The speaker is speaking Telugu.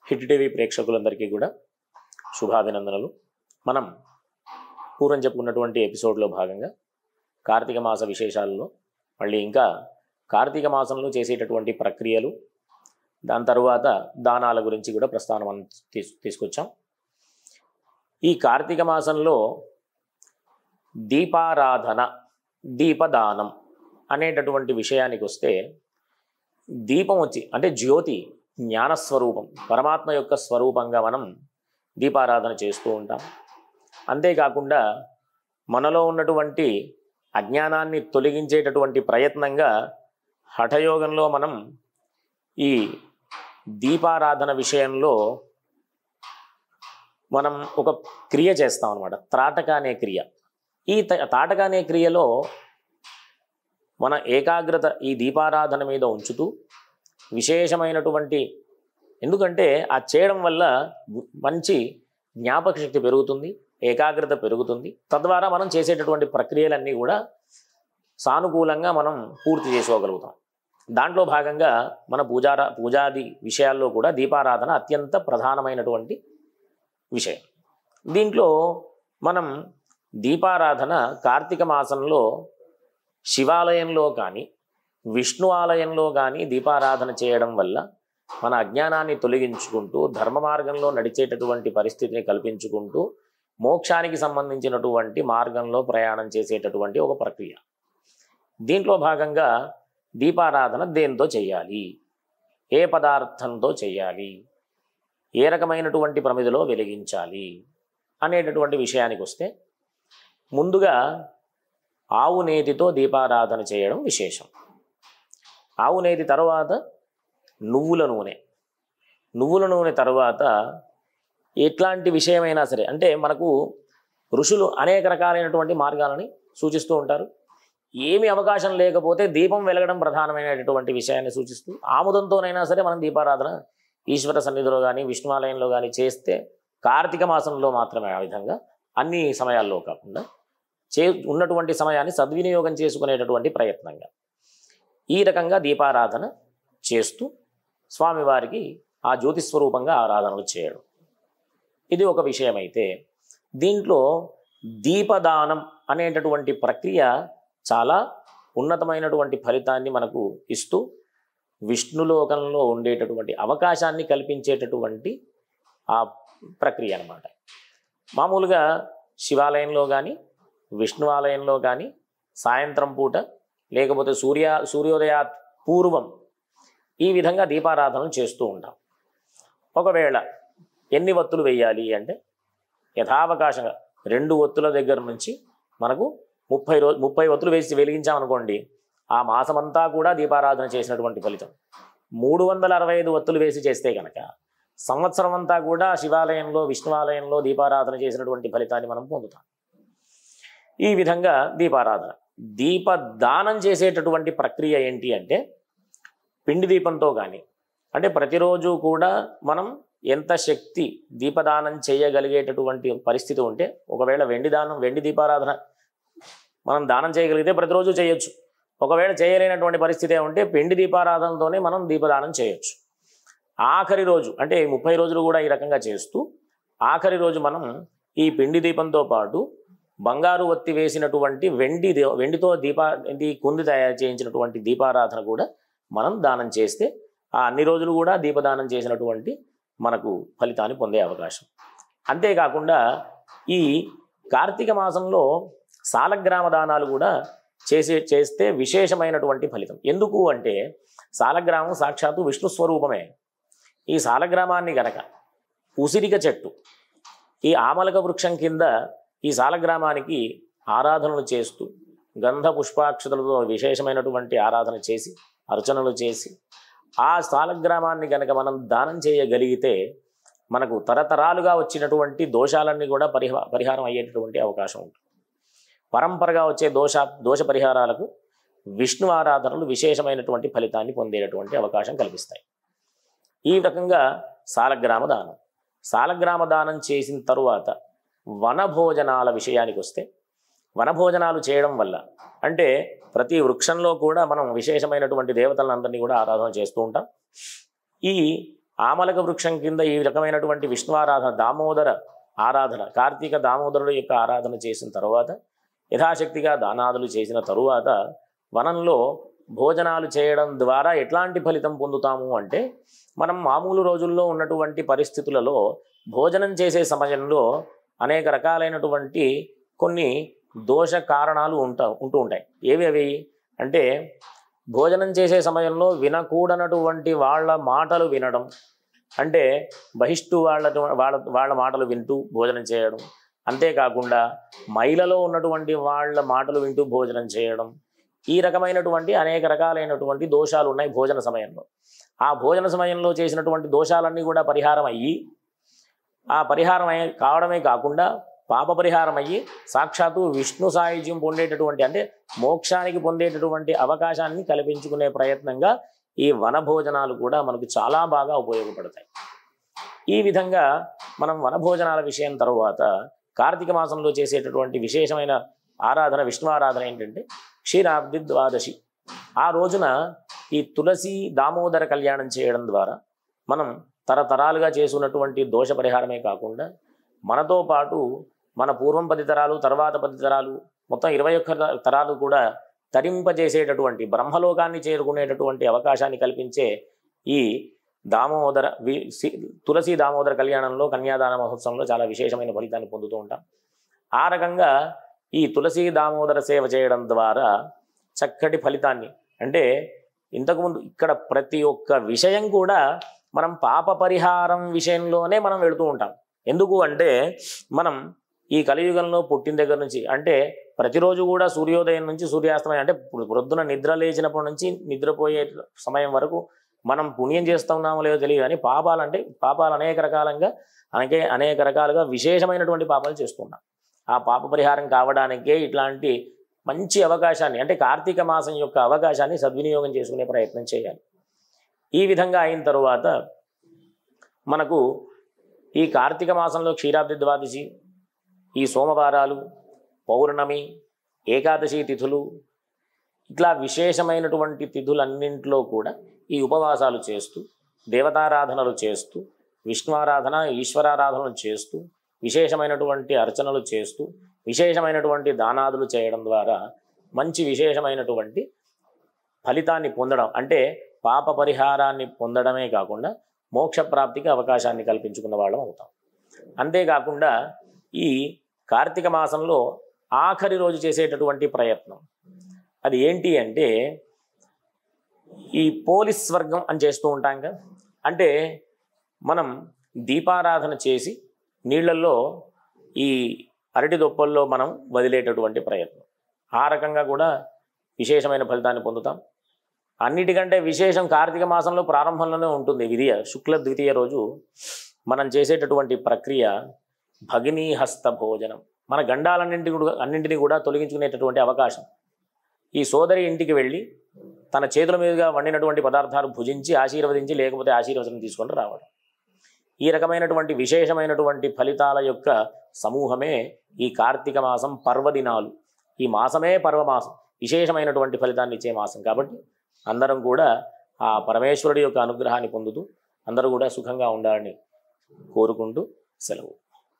హిట్ టీవీ ప్రేక్షకులందరికీ కూడా శుభాభినందనలు. మనం పూర్వం చెప్పుకున్నటువంటి ఎపిసోడ్లో భాగంగా కార్తీక మాస విశేషాలలో మళ్ళీ ఇంకా కార్తీక మాసంలో చేసేటటువంటి ప్రక్రియలు, దాని తరువాత దానాల గురించి కూడా ప్రస్తావన తీసుకొచ్చాం. ఈ కార్తీక మాసంలో దీపారాధన, దీపదానం అనేటటువంటి విషయానికి వస్తే, దీపం వచ్చి అంటే జ్యోతి, జ్ఞానస్వరూపం, పరమాత్మ యొక్క స్వరూపంగా మనం దీపారాధన చేస్తూ ఉంటాం. అంతేకాకుండా మనలో ఉన్నటువంటి అజ్ఞానాన్ని తొలగించేటటువంటి ప్రయత్నంగా హఠయోగంలో మనం ఈ దీపారాధన విషయంలో మనం ఒక క్రియ చేస్తాం అన్నమాట, త్రాటక అనే క్రియ. ఈ తాటక అనే క్రియలో మన ఏకాగ్రత ఈ దీపారాధన మీద ఉంచుతూ విశేషమైనటువంటి, ఎందుకంటే ఆ చేయడం వల్ల మంచి జ్ఞాపక శక్తి పెరుగుతుంది, ఏకాగ్రత పెరుగుతుంది. తద్వారా మనం చేసేటటువంటి ప్రక్రియలన్నీ కూడా సానుకూలంగా మనం పూర్తి చేసుకోగలుగుతాం. దాంట్లో భాగంగా మన పూజాది విషయాల్లో కూడా దీపారాధన అత్యంత ప్రధానమైనటువంటి విషయం. దీంట్లో మనం దీపారాధన కార్తీక మాసంలో శివాలయంలో కానీ విష్ణు ఆలయంలో కానీ దీపారాధన చేయడం వల్ల మన అజ్ఞానాన్ని తొలగించుకుంటూ ధర్మ మార్గంలో నడిచేటటువంటి పరిస్థితిని కల్పించుకుంటూ మోక్షానికి సంబంధించినటువంటి మార్గంలో ప్రయాణం చేసేటటువంటి ఒక ప్రక్రియ. దీంట్లో భాగంగా దీపారాధన దేంతో చేయాలి, ఏ పదార్థంతో చేయాలి, ఏ రకమైనటువంటి ప్రమిదలో వెలిగించాలి అనేటటువంటి విషయానికి వస్తే, ముందుగా ఆవు నేతితో దీపారాధన చేయడం విశేషం. ఆవు నేతి తర్వాత నువ్వుల నూనె తర్వాత ఎట్లాంటి విషయమైనా సరే, అంటే మనకు ఋషులు అనేక రకాలైనటువంటి మార్గాలని సూచిస్తూ ఉంటారు. ఏమి అవకాశం లేకపోతే దీపం వెలగడం ప్రధానమైనటువంటి విషయాన్ని సూచిస్తూ ఆముదంతోనైనా సరే మనం దీపారాధన ఈశ్వర సన్నిధిలో కానీ విష్ణువాలయంలో కానీ చేస్తే, కార్తీక మాసంలో మాత్రమే, ఆ విధంగా అన్ని సమయాల్లో కాకుండా ఉన్నటువంటి సమయాన్ని సద్వినియోగం చేసుకునేటటువంటి ప్రయత్నంగా ఈ రకంగా దీపారాధన చేస్తూ స్వామివారికి ఆ జ్యోతిస్వరూపంగా ఆరాధనలు చేయడం, ఇది ఒక విషయం. అయితే దీంట్లో దీపదానం అనేటటువంటి ప్రక్రియ చాలా ఉన్నతమైనటువంటి ఫలితాన్ని మనకు ఇస్తూ విష్ణులోకంలో ఉండేటటువంటి అవకాశాన్ని కల్పించేటటువంటి ఆ ప్రక్రియ అన్నమాట. మామూలుగా శివాలయంలో కానీ విష్ణు ఆలయంలో కానీ సాయంత్రం పూట లేకపోతే సూర్యోదయ పూర్వం ఈ విధంగా దీపారాధన చేస్తూ ఉంటాం. ఒకవేళ ఎన్ని ఒత్తులు వేయాలి అంటే, యథావకాశంగా 2 ఒత్తుల దగ్గర నుంచి మనకు 30 ఒత్తులు వేసి వెలిగించామనుకోండి, ఆ మాసమంతా కూడా దీపారాధన చేసినటువంటి ఫలితం. 365 ఒత్తులు వేసి చేస్తే కనుక సంవత్సరం అంతా కూడా శివాలయంలో విష్ణువాలయంలో దీపారాధన చేసినటువంటి ఫలితాన్ని మనం పొందుతాం. ఈ విధంగా దీపదానం చేసేటటువంటి ప్రక్రియ ఏంటి అంటే, పిండి దీపంతో కానీ, అంటే ప్రతిరోజు కూడా మనం ఎంత శక్తి దీపదానం చేయగలిగేటటువంటి పరిస్థితి ఉంటే, ఒకవేళ వెండి దీపారాధన మనం దానం చేయగలిగితే ప్రతిరోజు చేయొచ్చు. ఒకవేళ చేయలేనటువంటి పరిస్థితి ఉంటే పిండి దీపారాధనతోనే మనం దీపదానం చేయొచ్చు. ఆఖరి రోజు అంటే 30 రోజులు కూడా ఈ రకంగా చేస్తూ, ఆఖరి రోజు మనం ఈ పిండి దీపంతో పాటు బంగారు ఒత్తి వేసినటువంటి వెండితో కుంది తయారు చేయించినటువంటి దీపారాధన కూడా మనం దానం చేస్తే, ఆ అన్ని రోజులు కూడా దీపదానం చేసినటువంటి మనకు ఫలితాన్ని పొందే అవకాశం. అంతేకాకుండా ఈ కార్తీక మాసంలో సాలగ్రామ దానాలు కూడా చేస్తే విశేషమైనటువంటి ఫలితం. ఎందుకు అంటే, సాలగ్రామం సాక్షాత్తు విష్ణు స్వరూపమే. ఈ సాలగ్రామాన్ని గనక ఉసిరిక చెట్టు, ఈ ఆమలక వృక్షం కింద ఈ సాలగ్రామానికి ఆరాధనలు చేస్తూ గంధ పుష్పాక్షతలతో విశేషమైనటువంటి ఆరాధన చేసి అర్చనలు చేసి ఆ సాలగ్రామాన్ని గనక మనం దానం చేయగలిగితే, మనకు తరతరాలుగా వచ్చినటువంటి దోషాలన్నీ కూడా పరిహారం అయ్యేటటువంటి అవకాశం ఉంటుంది. పరంపరగా వచ్చే దోష పరిహారాలకు విష్ణు ఆరాధనలు విశేషమైనటువంటి ఫలితాన్ని పొందేటటువంటి అవకాశం కల్పిస్తాయి. ఈ రకంగా సాలగ్రామ దానం చేసిన తరువాత వనభోజనాల విషయానికి వస్తే, వనభోజనాలు చేయడం వల్ల అంటే ప్రతి వృక్షంలో కూడా మనం విశేషమైనటువంటి దేవతలందరినీ కూడా ఆరాధన చేస్తూ ఉంటాం. ఈ ఆమలక వృక్షం కింద ఈ రకమైనటువంటి విష్ణువారాధన, దామోదర ఆరాధన, కార్తీక దామోదరుడు యొక్క ఆరాధన చేసిన తర్వాత, యథాశక్తిగా దానాదులు చేసిన తరువాత వనంలో భోజనాలు చేయడం ద్వారా ఎట్లాంటి ఫలితం పొందుతాము అంటే, మనం మామూలు రోజుల్లో ఉన్నటువంటి పరిస్థితులలో భోజనం చేసే సమయంలో అనేక రకాలైనటువంటి కొన్ని దోష కారణాలు ఉంటూ ఉంటాయి. ఏవి అవి అంటే, భోజనం చేసే సమయంలో వినకూడనటువంటి వాళ్ళ మాటలు వినడం, అంటే బహిష్టు వాళ్ళ మాటలు వింటూ భోజనం చేయడం, అంతేకాకుండా మైలలో ఉన్నటువంటి వాళ్ళ మాటలు వింటూ భోజనం చేయడం, ఈ రకమైనటువంటి అనేక రకాలైనటువంటి దోషాలు ఉన్నాయి భోజన సమయంలో. ఆ భోజన సమయంలో చేసినటువంటి దోషాలన్నీ కూడా పరిహారం అయ్యి, ఆ పరిహారం కావడమే కాకుండా పాప పరిహారం అయ్యి సాక్షాత్తు విష్ణు సాయుధ్యం పొందేటటువంటి, అంటే మోక్షానికి పొందేటటువంటి అవకాశాన్ని కల్పించుకునే ప్రయత్నంగా ఈ వనభోజనాలు కూడా మనకు చాలా బాగా ఉపయోగపడతాయి. ఈ విధంగా మనం వనభోజనాల విషయం తర్వాత కార్తీక మాసంలో చేసేటటువంటి విశేషమైన ఆరాధన, విష్ణు ఆరాధన ఏంటంటే క్షీరాబ్ది ద్వాదశి. ఆ రోజున ఈ తులసి దామోదర కళ్యాణం చేయడం ద్వారా మనం తరతరాలుగా చేసుకున్నటువంటి దోష పరిహారమే కాకుండా, మనతో పాటు మన పూర్వం 10 తరాలు, తర్వాత 10 తరాలు, మొత్తం 21 తరాలు కూడా తరింపజేసేటటువంటి, బ్రహ్మలోకాన్ని చేరుకునేటటువంటి అవకాశాన్ని కల్పించే ఈ దామోదర తులసి దామోదర కళ్యాణంలో, కన్యాదాన మహోత్సవంలో చాలా విశేషమైన ఫలితాన్ని పొందుతూ ఉంటాం. ఆ రకంగా ఈ తులసి దామోదర సేవ చేయడం ద్వారా చక్కటి ఫలితాన్ని, అంటే ఇంతకుముందు ఇక్కడ ప్రతి ఒక్క విషయం కూడా మనం పాప పరిహారం విషయంలోనే మనం వెళుతూ ఉంటాం. ఎందుకు అంటే, మనం ఈ కలియుగంలో పుట్టిన దగ్గర నుంచి, అంటే ప్రతిరోజు కూడా సూర్యోదయం నుంచి సూర్యాస్తమయం, అంటే ప్రొద్దున నిద్ర లేచినప్పటి నుంచి నిద్రపోయే సమయం వరకు మనం పుణ్యం చేస్తున్నామో లేదో తెలియదు, కానీ పాపాలు అనేక రకాలుగా విశేషమైనటువంటి పాపాలు చేస్తున్నాం. ఆ పాప పరిహారం కావడానికే ఇట్లాంటి మంచి అవకాశాన్ని, అంటే కార్తీక మాసం యొక్క అవకాశాన్ని సద్వినియోగం చేసుకునే ప్రయత్నం చేయాలి. ఈ విధంగా అయిన తరువాత మనకు ఈ కార్తీక మాసంలో క్షీరాబ్ది ద్వాదశి, ఈ సోమవారాలు, పౌర్ణమి, ఏకాదశి తిథులు, ఇట్లా విశేషమైనటువంటి తిథులన్నింటిలో కూడా ఈ ఉపవాసాలు చేస్తూ, దేవతారాధనలు చేస్తూ, విష్ణువారాధన, ఈశ్వరారాధనలు చేస్తూ, విశేషమైనటువంటి అర్చనలు చేస్తూ, విశేషమైనటువంటి దానాదులు చేయడం ద్వారా మంచి విశేషమైనటువంటి ఫలితాన్ని పొందడం, అంటే పాప పరిహారాన్ని పొందడమే కాకుండా మోక్ష ప్రాప్తికి అవకాశాన్ని కల్పించుకున్న వాళ్ళం అవుతాం. అంతేకాకుండా ఈ కార్తీక మాసంలో ఆఖరి రోజు చేసేటటువంటి ప్రయత్నం అది ఏంటి అంటే, ఈ పోలీస్ వర్గం అని చేస్తూ ఉంటాం కదా, అంటే మనం దీపారాధన చేసి నీళ్లలో ఈ అరటి దొప్పల్లో మనం వదిలేటటువంటి ప్రయత్నం. ఆ రకంగా కూడా విశేషమైన ఫలితాన్ని పొందుతాం. అన్నిటికంటే విశేషం కార్తీక మాసంలో ప్రారంభంలోనే ఉంటుంది విధియ, శుక్ల ద్వితీయ రోజు మనం చేసేటటువంటి ప్రక్రియ భగినీ హస్త భోజనం. మన అన్నింటినీ కూడా తొలగించుకునేటటువంటి అవకాశం. ఈ సోదరి ఇంటికి వెళ్ళి తన చేతుల మీదుగా వండినటువంటి పదార్థాలు భుజించి ఆశీర్వదించి, లేకపోతే ఆశీర్వచనం తీసుకొని రావడం. ఈ రకమైనటువంటి విశేషమైనటువంటి ఫలితాల యొక్క సమూహమే ఈ కార్తీక మాసం పర్వదినాలు. ఈ మాసమే పర్వమాసం, విశేషమైనటువంటి ఫలితాన్ని ఇచ్చే మాసం. కాబట్టి అందరం కూడా ఆ పరమేశ్వరుడి యొక్క అనుగ్రహాన్ని పొందుతూ అందరూ కూడా సుఖంగా ఉండాలని కోరుకుంటూ సెలవు.